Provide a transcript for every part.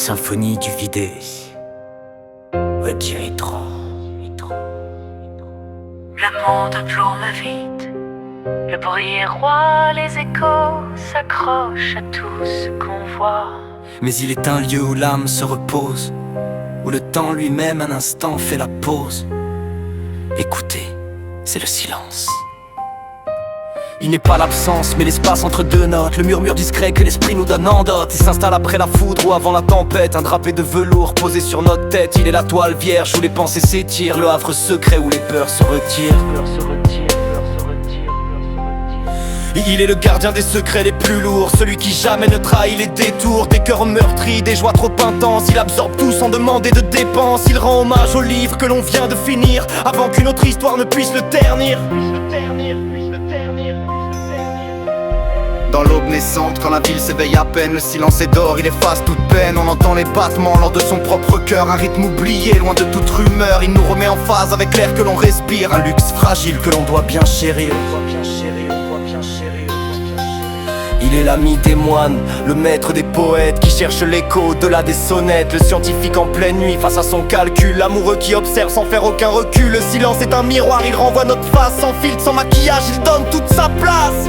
symphonie du vide. Retirez trop. Le monde tourne vite, le bruit est roi, les échos s'accrochent à tout ce qu'on voit. Mais il est un lieu où l'âme se repose, où le temps lui-même un instant fait la pause. Écoutez, c'est le silence. Il n'est pas l'absence, mais l'espace entre deux notes, le murmure discret que l'esprit nous donne en dot. Il s'installe après la foudre ou avant la tempête, un drapé de velours posé sur notre tête. Il est la toile vierge où les pensées s'étirent, le havre secret où les peurs se retirent. Il est le gardien des secrets les plus lourds, celui qui jamais ne trahit les détours des cœurs meurtris, des joies trop intenses. Il absorbe tout sans demander de dépenses. Il rend hommage au livre que l'on vient de finir, avant qu'une autre histoire ne puisse le ternir. Dans l'aube naissante, quand la ville s'éveille à peine, le silence est d'or, il efface toute peine. On entend les battements lors de son propre cœur, un rythme oublié, loin de toute rumeur. Il nous remet en phase avec l'air que l'on respire, un luxe fragile que l'on doit bien chérir. Il est l'ami des moines, le maître des poètes qui cherche l'écho au-delà des sonnettes. Le scientifique en pleine nuit face à son calcul, l'amoureux qui observe sans faire aucun recul. Le silence est un miroir, il renvoie notre face sans filtre, sans maquillage, il donne toute sa place.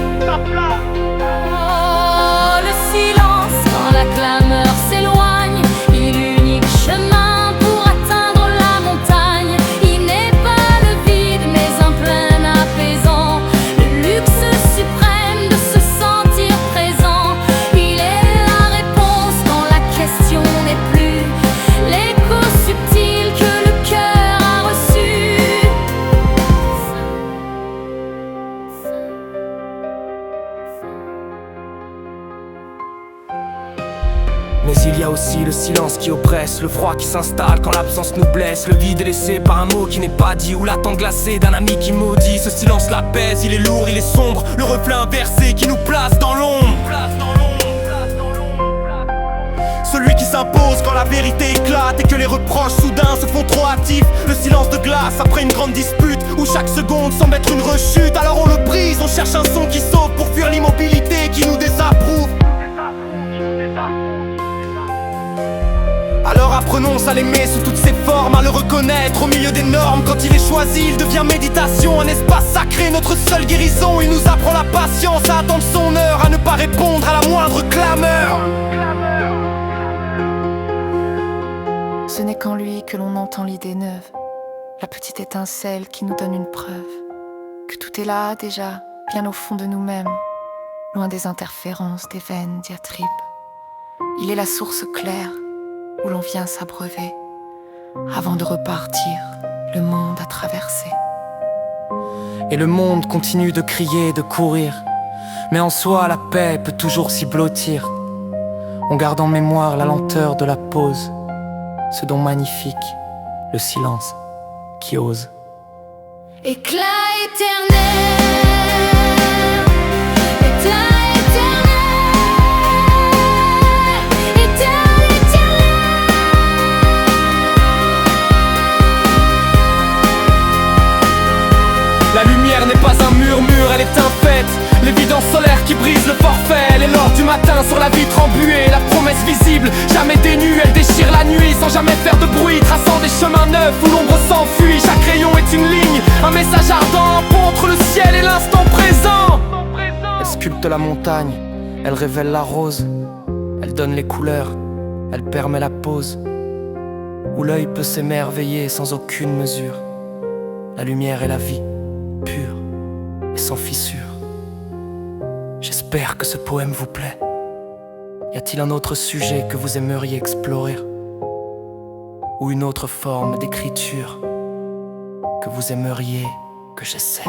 Oh, le silence quand la clameur s'éloigne, il l'unique chemin pour atteindre la montagne. Il n'est pas le vide mais un plein apaisant, le luxe suprême de se sentir présent. Il est la réponse quand la question n'est plus l'écho subtil que le cœur a reçu. Mais il y a aussi le silence qui oppresse, le froid qui s'installe quand l'absence nous blesse, le vide est laissé par un mot qui n'est pas dit, ou l'attente glacée d'un ami qui maudit. Ce silence l'apaise, il est lourd, il est sombre, le reflet inversé qui nous place dans l'ombre. Celui qui s'impose quand la vérité éclate et que les reproches soudains se font trop hâtifs. Le silence de glace après une grande dispute où chaque seconde semble être une rechute. Alors on le brise, on cherche un son qui sauve pour fuir l'immobilité qui nous désapprouve. Alors apprenons à l'aimer sous toutes ses formes, à le reconnaître au milieu des normes. Quand il est choisi, il devient méditation, un espace sacré, notre seule guérison. Il nous apprend la patience, à attendre son heure, à ne pas répondre à la moindre clameur. Ce n'est qu'en lui que l'on entend l'idée neuve, la petite étincelle qui nous donne une preuve que tout est là déjà, bien au fond de nous-mêmes, loin des interférences, des vaines diatribes. Il est la source claire où l'on vient s'abreuver avant de repartir, le monde à traverser. Et le monde continue de crier, de courir, mais en soi la paix peut toujours s'y blottir. On garde en mémoire la lenteur de la pause, ce don magnifique, le silence qui ose. Éclat éternel, éclat éternel, éternel, éternel. La lumière n'est pas un murmure, elle est un fait. L'évidence solaire qui brise le forfait, elle est l'or du matin sur la vitre embuée. La promesse visible, jamais dénue, elle déchire la nuit sans jamais faire de bruit, traçant des chemins neufs où l'ombre s'enfuit. Chaque rayon est une ligne, un message ardent, pont entre le ciel et l'instant présent. Elle sculpte la montagne, elle révèle la rose, elle donne les couleurs, elle permet la pause, où l'œil peut s'émerveiller sans aucune mesure. La lumière est la vie, pure et sans fissure. J'espère que ce poème vous plaît. Y a-t-il un autre sujet que vous aimeriez explorer? Ou une autre forme d'écriture que vous aimeriez que j'essaie?